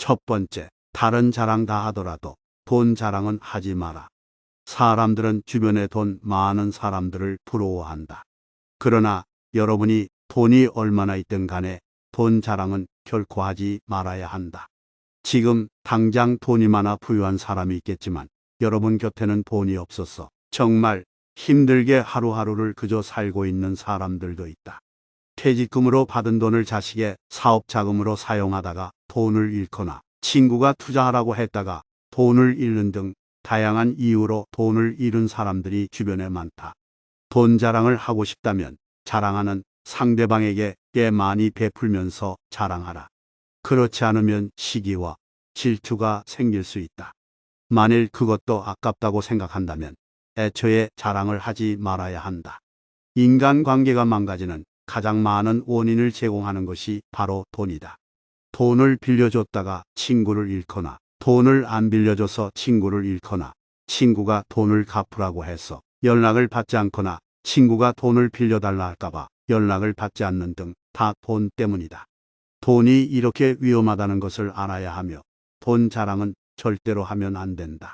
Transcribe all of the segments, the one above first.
첫 번째, 다른 자랑 다 하더라도 돈 자랑은 하지 마라. 사람들은 주변에 돈 많은 사람들을 부러워한다. 그러나 여러분이 돈이 얼마나 있든 간에 돈 자랑은 결코 하지 말아야 한다. 지금 당장 돈이 많아 부유한 사람이 있겠지만 여러분 곁에는 돈이 없어서 정말 힘들게 하루하루를 그저 살고 있는 사람들도 있다. 퇴직금으로 받은 돈을 자식의 사업 자금으로 사용하다가 돈을 잃거나 친구가 투자하라고 했다가 돈을 잃는 등 다양한 이유로 돈을 잃은 사람들이 주변에 많다. 돈 자랑을 하고 싶다면 자랑하는 상대방에게 꽤 많이 베풀면서 자랑하라. 그렇지 않으면 시기와 질투가 생길 수 있다. 만일 그것도 아깝다고 생각한다면 애초에 자랑을 하지 말아야 한다. 인간관계가 망가지는 가장 많은 원인을 제공하는 것이 바로 돈이다. 돈을 빌려줬다가 친구를 잃거나 돈을 안 빌려줘서 친구를 잃거나 친구가 돈을 갚으라고 해서 연락을 받지 않거나 친구가 돈을 빌려달라 할까봐 연락을 받지 않는 등 다 돈 때문이다. 돈이 이렇게 위험하다는 것을 알아야 하며 돈 자랑은 절대로 하면 안 된다.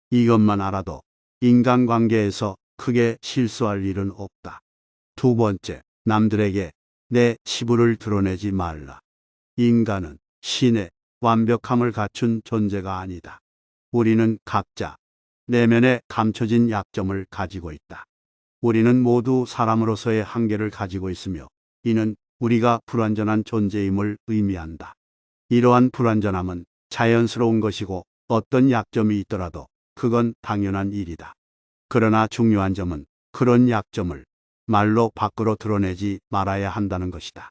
이것만 알아도 인간관계에서 크게 실수할 일은 없다. 두 번째, 남들에게 내 치부를 드러내지 말라. 인간은 신의 완벽함을 갖춘 존재가 아니다. 우리는 각자 내면에 감춰진 약점을 가지고 있다. 우리는 모두 사람으로서의 한계를 가지고 있으며 이는 우리가 불완전한 존재임을 의미한다. 이러한 불완전함은 자연스러운 것이고 어떤 약점이 있더라도 그건 당연한 일이다. 그러나 중요한 점은 그런 약점을 말로 밖으로 드러내지 말아야 한다는 것이다.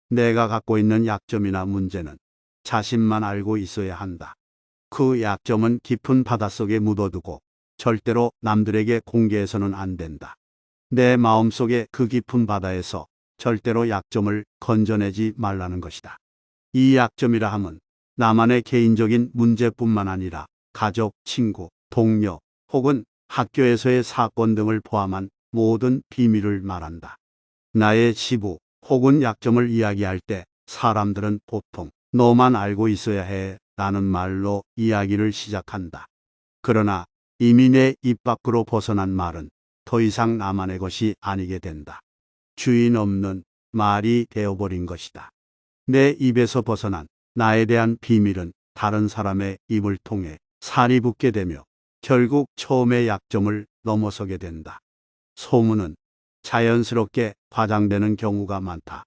내가 갖고 있는 약점이나 문제는 자신만 알고 있어야 한다. 그 약점은 깊은 바닷속에 묻어두고 절대로 남들에게 공개해서는 안 된다. 내 마음속의 그 깊은 바다에서 절대로 약점을 건져내지 말라는 것이다. 이 약점이라 함은 나만의 개인적인 문제뿐만 아니라 가족, 친구, 동료 혹은 학교에서의 사건 등을 포함한 모든 비밀을 말한다. 나의 치부 혹은 약점을 이야기할 때 사람들은 보통 너만 알고 있어야 해 라는 말로 이야기를 시작한다. 그러나 이미 내 입 밖으로 벗어난 말은 더 이상 나만의 것이 아니게 된다. 주인 없는 말이 되어버린 것이다. 내 입에서 벗어난 나에 대한 비밀은 다른 사람의 입을 통해 살이 붙게 되며 결국 처음의 약점을 넘어서게 된다. 소문은 자연스럽게 과장되는 경우가 많다.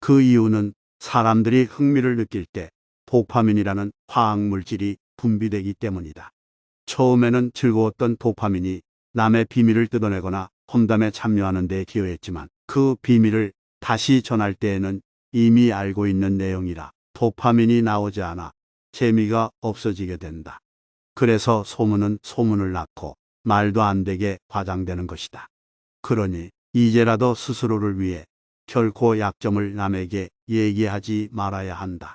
그 이유는 사람들이 흥미를 느낄 때 도파민이라는 화학물질이 분비되기 때문이다. 처음에는 즐거웠던 도파민이 남의 비밀을 뜯어내거나 험담에 참여하는 데 기여했지만 그 비밀을 다시 전할 때에는 이미 알고 있는 내용이라 도파민이 나오지 않아 재미가 없어지게 된다. 그래서 소문은 소문을 낳고 말도 안 되게 과장되는 것이다. 그러니 이제라도 스스로를 위해 결코 약점을 남에게 얘기하지 말아야 한다.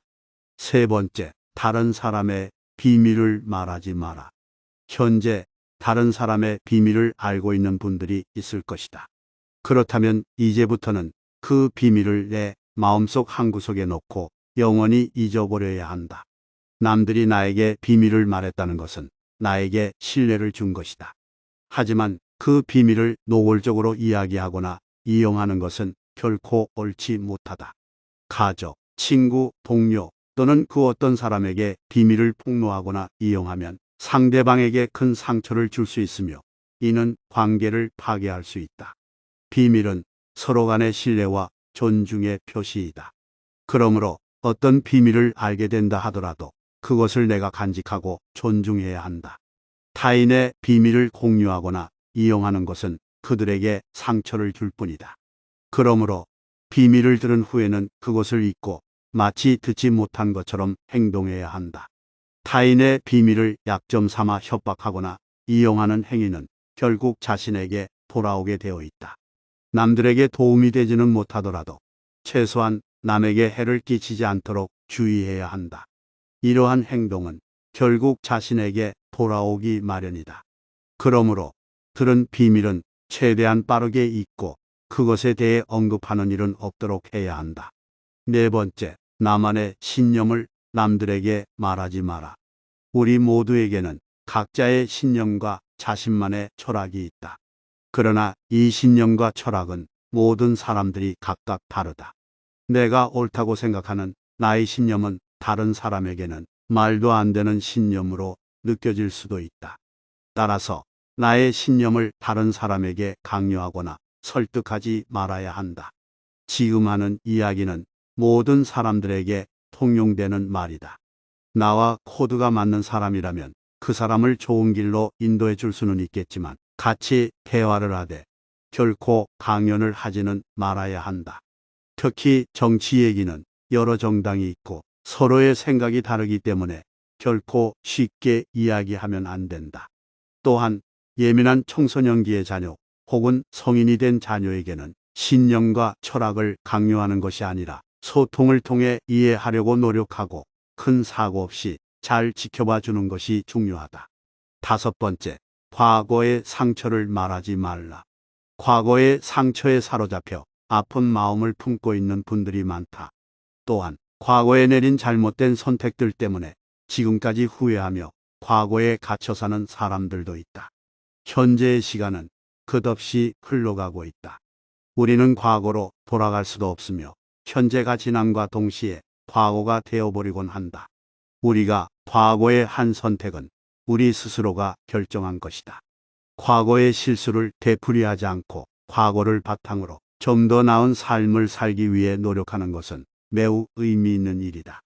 세 번째, 다른 사람의 비밀을 말하지 마라. 현재 다른 사람의 비밀을 알고 있는 분들이 있을 것이다. 그렇다면 이제부터는 그 비밀을 내 마음속 한구석에 놓고 영원히 잊어버려야 한다. 남들이 나에게 비밀을 말했다는 것은 나에게 신뢰를 준 것이다. 하지만 그 비밀을 노골적으로 이야기하거나 이용하는 것은 결코 옳지 못하다. 가족, 친구, 동료 또는 그 어떤 사람에게 비밀을 폭로하거나 이용하면 상대방에게 큰 상처를 줄 수 있으며 이는 관계를 파괴할 수 있다. 비밀은 서로 간의 신뢰와 존중의 표시이다. 그러므로 어떤 비밀을 알게 된다 하더라도 그것을 내가 간직하고 존중해야 한다. 타인의 비밀을 공유하거나 이용하는 것은 그들에게 상처를 줄 뿐이다. 그러므로 비밀을 들은 후에는 그것을 잊고 마치 듣지 못한 것처럼 행동해야 한다. 타인의 비밀을 약점 삼아 협박하거나 이용하는 행위는 결국 자신에게 돌아오게 되어 있다. 남들에게 도움이 되지는 못하더라도 최소한 남에게 해를 끼치지 않도록 주의해야 한다. 이러한 행동은 결국 자신에게 돌아오기 마련이다. 그러므로 들은 비밀은 최대한 빠르게 잊고 그것에 대해 언급하는 일은 없도록 해야 한다. 네 번째, 나만의 신념을 남들에게 말하지 마라. 우리 모두에게는 각자의 신념과 자신만의 철학이 있다. 그러나 이 신념과 철학은 모든 사람들이 각각 다르다. 내가 옳다고 생각하는 나의 신념은 다른 사람에게는 말도 안 되는 신념으로 느껴질 수도 있다. 따라서 나의 신념을 다른 사람에게 강요하거나 설득하지 말아야 한다. 지금 하는 이야기는 모든 사람들에게 통용되는 말이다. 나와 코드가 맞는 사람이라면 그 사람을 좋은 길로 인도해 줄 수는 있겠지만 같이 대화를 하되 결코 강연을 하지는 말아야 한다. 특히 정치 얘기는 여러 정당이 있고 서로의 생각이 다르기 때문에 결코 쉽게 이야기하면 안 된다. 또한 예민한 청소년기의 자녀 혹은 성인이 된 자녀에게는 신념과 철학을 강요하는 것이 아니라 소통을 통해 이해하려고 노력하고 큰 사고 없이 잘 지켜봐 주는 것이 중요하다. 다섯 번째, 과거의 상처를 말하지 말라. 과거의 상처에 사로잡혀 아픈 마음을 품고 있는 분들이 많다. 또한 과거에 내린 잘못된 선택들 때문에 지금까지 후회하며 과거에 갇혀 사는 사람들도 있다. 현재의 시간은 끝없이 흘러가고 있다. 우리는 과거로 돌아갈 수도 없으며 현재가 지남과 동시에 과거가 되어버리곤 한다. 우리가 과거의 한 선택은 우리 스스로가 결정한 것이다. 과거의 실수를 되풀이하지 않고 과거를 바탕으로 좀 더 나은 삶을 살기 위해 노력하는 것은 매우 의미 있는 일이다.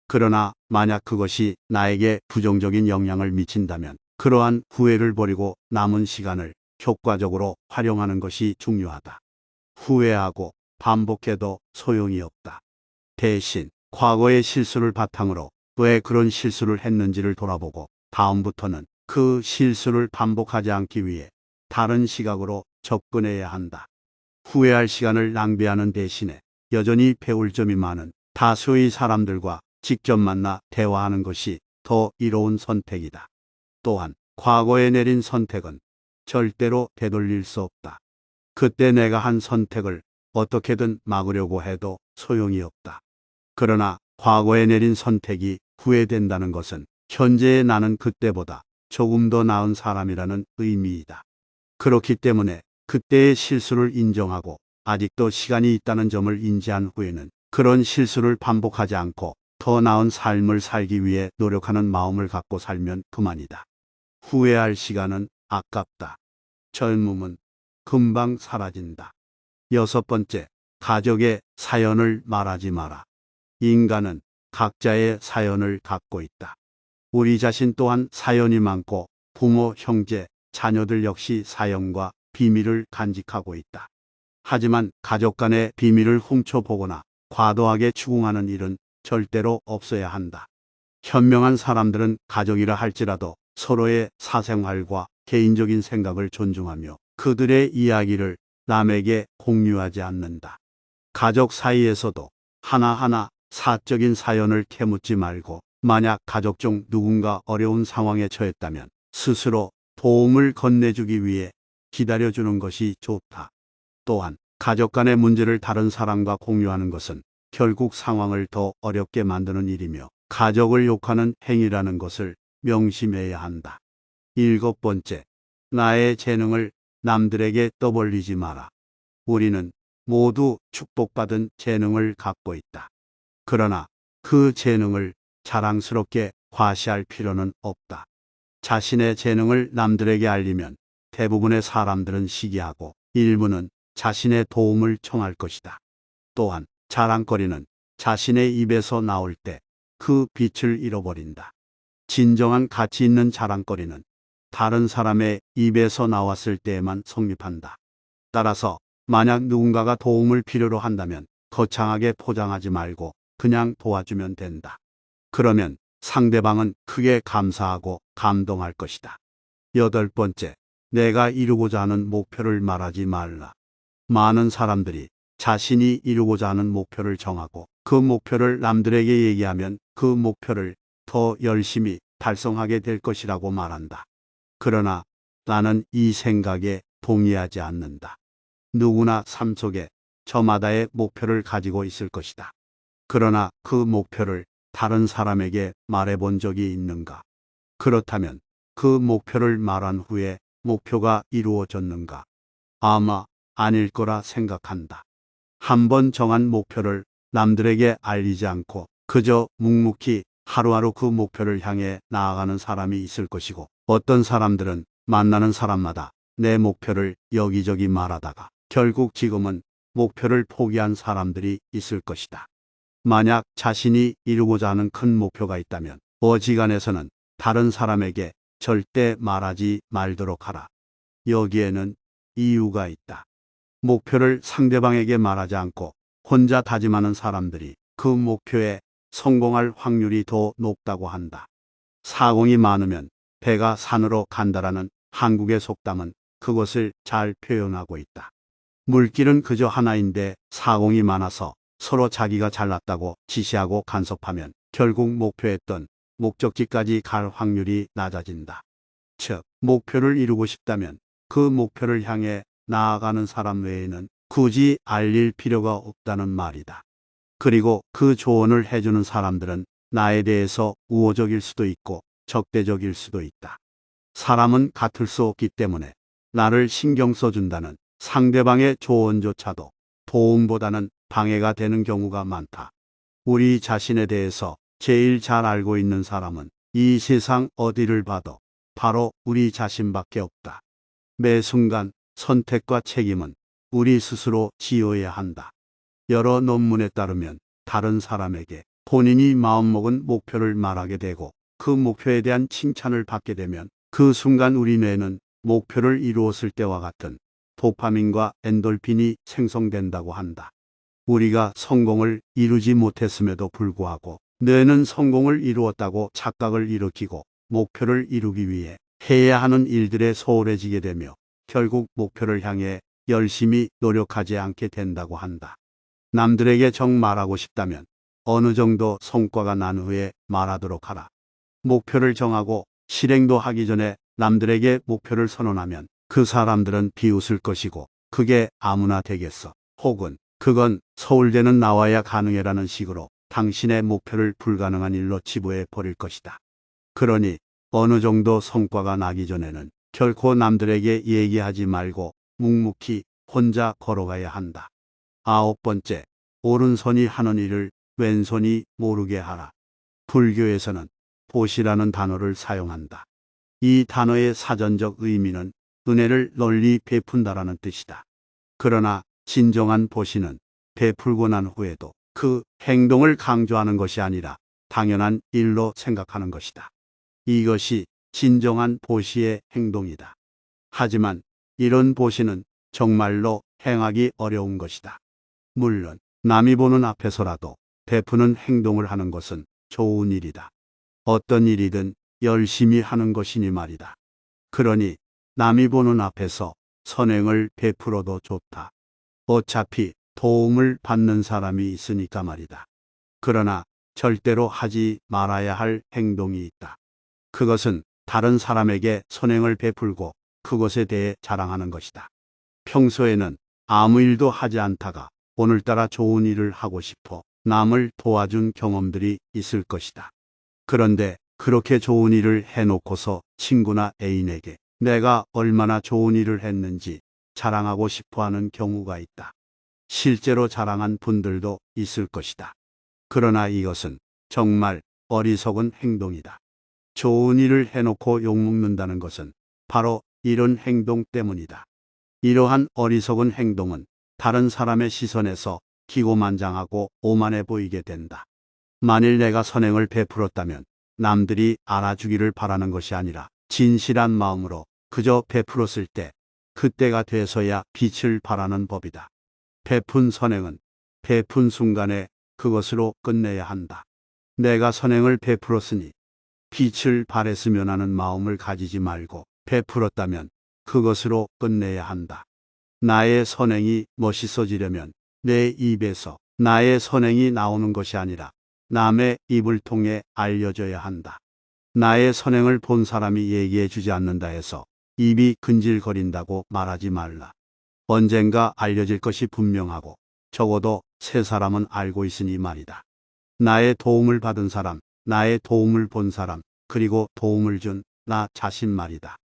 그러나 만약 그것이 나에게 부정적인 영향을 미친다면 그러한 후회를 버리고 남은 시간을 효과적으로 활용하는 것이 중요하다. 후회하고 반복해도 소용이 없다. 대신 과거의 실수를 바탕으로 왜 그런 실수를 했는지를 돌아보고 다음부터는 그 실수를 반복하지 않기 위해 다른 시각으로 접근해야 한다. 후회할 시간을 낭비하는 대신에 여전히 배울 점이 많은 다수의 사람들과 직접 만나 대화하는 것이 더 이로운 선택이다. 또한 과거에 내린 선택은 절대로 되돌릴 수 없다. 그때 내가 한 선택을 어떻게든 막으려고 해도 소용이 없다. 그러나 과거에 내린 선택이 후회된다는 것은 현재의 나는 그때보다 조금 더 나은 사람이라는 의미이다. 그렇기 때문에 그때의 실수를 인정하고 아직도 시간이 있다는 점을 인지한 후에는 그런 실수를 반복하지 않고 더 나은 삶을 살기 위해 노력하는 마음을 갖고 살면 그만이다. 후회할 시간은 아깝다. 젊음은 금방 사라진다. 여섯 번째, 가족의 사연을 말하지 마라. 인간은 각자의 사연을 갖고 있다. 우리 자신 또한 사연이 많고 부모, 형제, 자녀들 역시 사연과 비밀을 간직하고 있다. 하지만 가족 간의 비밀을 훔쳐보거나 과도하게 추궁하는 일은 절대로 없어야 한다. 현명한 사람들은 가족이라 할지라도 서로의 사생활과 개인적인 생각을 존중하며 그들의 이야기를 남에게 공유하지 않는다. 가족 사이에서도 하나하나 사적인 사연을 캐묻지 말고 만약 가족 중 누군가 어려운 상황에 처했다면 스스로 도움을 건네주기 위해 기다려주는 것이 좋다. 또한 가족 간의 문제를 다른 사람과 공유하는 것은 결국 상황을 더 어렵게 만드는 일이며 가족을 욕하는 행위라는 것을 명심해야 한다. 일곱 번째, 나의 재능을 남들에게 떠벌리지 마라. 우리는 모두 축복받은 재능을 갖고 있다. 그러나 그 재능을 자랑스럽게 과시할 필요는 없다. 자신의 재능을 남들에게 알리면 대부분의 사람들은 시기하고 일부는 자신의 도움을 청할 것이다. 또한 자랑거리는 자신의 입에서 나올 때 그 빛을 잃어버린다. 진정한 가치 있는 자랑거리는 다른 사람의 입에서 나왔을 때에만 성립한다. 따라서 만약 누군가가 도움을 필요로 한다면 거창하게 포장하지 말고 그냥 도와주면 된다. 그러면 상대방은 크게 감사하고 감동할 것이다. 여덟 번째, 내가 이루고자 하는 목표를 말하지 말라. 많은 사람들이 자신이 이루고자 하는 목표를 정하고 그 목표를 남들에게 얘기하면 그 목표를 더 열심히 달성하게 될 것이라고 말한다. 그러나 나는 이 생각에 동의하지 않는다. 누구나 삶 속에 저마다의 목표를 가지고 있을 것이다. 그러나 그 목표를 다른 사람에게 말해본 적이 있는가? 그렇다면 그 목표를 말한 후에 목표가 이루어졌는가? 아마 아닐 거라 생각한다. 한번 정한 목표를 남들에게 알리지 않고 그저 묵묵히 하루하루 그 목표를 향해 나아가는 사람이 있을 것이고, 어떤 사람들은 만나는 사람마다 내 목표를 여기저기 말하다가 결국 지금은 목표를 포기한 사람들이 있을 것이다. 만약 자신이 이루고자 하는 큰 목표가 있다면 어지간해서는 다른 사람에게 절대 말하지 말도록 하라. 여기에는 이유가 있다. 목표를 상대방에게 말하지 않고 혼자 다짐하는 사람들이 그 목표에 성공할 확률이 더 높다고 한다. 사공이 많으면 배가 산으로 간다라는 한국의 속담은 그것을 잘 표현하고 있다. 물길은 그저 하나인데 사공이 많아서 서로 자기가 잘났다고 지시하고 간섭하면 결국 목표했던 목적지까지 갈 확률이 낮아진다. 즉, 목표를 이루고 싶다면 그 목표를 향해 나아가는 사람 외에는 굳이 알릴 필요가 없다는 말이다. 그리고 그 조언을 해주는 사람들은 나에 대해서 우호적일 수도 있고 적대적일 수도 있다. 사람은 같을 수 없기 때문에 나를 신경 써준다는 상대방의 조언조차도 도움보다는 방해가 되는 경우가 많다. 우리 자신에 대해서 제일 잘 알고 있는 사람은 이 세상 어디를 봐도 바로 우리 자신밖에 없다. 매 순간 선택과 책임은 우리 스스로 지어야 한다. 여러 논문에 따르면 다른 사람에게 본인이 마음먹은 목표를 말하게 되고 그 목표에 대한 칭찬을 받게 되면 그 순간 우리 뇌는 목표를 이루었을 때와 같은 도파민과 엔돌핀이 생성된다고 한다. 우리가 성공을 이루지 못했음에도 불구하고 뇌는 성공을 이루었다고 착각을 일으키고 목표를 이루기 위해 해야 하는 일들에 소홀해지게 되며 결국 목표를 향해 열심히 노력하지 않게 된다고 한다. 남들에게 정 말하고 싶다면 어느 정도 성과가 난 후에 말하도록 하라. 목표를 정하고 실행도 하기 전에 남들에게 목표를 선언하면 그 사람들은 비웃을 것이고 그게 아무나 되겠어. 혹은 그건 서울대는 나와야 가능해라는 식으로 당신의 목표를 불가능한 일로 치부해 버릴 것이다. 그러니 어느 정도 성과가 나기 전에는 결코 남들에게 얘기하지 말고 묵묵히 혼자 걸어가야 한다. 9번째, 오른손이 하는 일을 왼손이 모르게 하라. 불교에서는 보시라는 단어를 사용한다. 이 단어의 사전적 의미는 은혜를 널리 베푼다라는 뜻이다. 그러나 진정한 보시는 베풀고 난 후에도 그 행동을 강조하는 것이 아니라 당연한 일로 생각하는 것이다. 이것이 진정한 보시의 행동이다. 하지만 이런 보시는 정말로 행하기 어려운 것이다. 물론 남이 보는 앞에서라도 베푸는 행동을 하는 것은 좋은 일이다. 어떤 일이든 열심히 하는 것이니 말이다. 그러니 남이 보는 앞에서 선행을 베풀어도 좋다. 어차피 도움을 받는 사람이 있으니까 말이다. 그러나 절대로 하지 말아야 할 행동이 있다. 그것은 다른 사람에게 선행을 베풀고 그것에 대해 자랑하는 것이다. 평소에는 아무 일도 하지 않다가 오늘따라 좋은 일을 하고 싶어 남을 도와준 경험들이 있을 것이다. 그런데 그렇게 좋은 일을 해놓고서 친구나 애인에게 내가 얼마나 좋은 일을 했는지 자랑하고 싶어 하는 경우가 있다. 실제로 자랑한 분들도 있을 것이다. 그러나 이것은 정말 어리석은 행동이다. 좋은 일을 해놓고 욕먹는다는 것은 바로 이런 행동 때문이다. 이러한 어리석은 행동은 다른 사람의 시선에서 기고만장하고 오만해 보이게 된다. 만일 내가 선행을 베풀었다면 남들이 알아주기를 바라는 것이 아니라 진실한 마음으로 그저 베풀었을 때 그때가 돼서야 빛을 발하는 법이다. 베푼 선행은 베푼 순간에 그것으로 끝내야 한다. 내가 선행을 베풀었으니 빛을 발했으면 하는 마음을 가지지 말고 베풀었다면 그것으로 끝내야 한다. 나의 선행이 멋있어지려면 내 입에서 나의 선행이 나오는 것이 아니라 남의 입을 통해 알려져야 한다. 나의 선행을 본 사람이 얘기해 주지 않는다 해서 입이 근질거린다고 말하지 말라. 언젠가 알려질 것이 분명하고 적어도 세 사람은 알고 있으니 말이다. 나의 도움을 받은 사람, 나의 도움을 본 사람, 그리고 도움을 준 나 자신 말이다.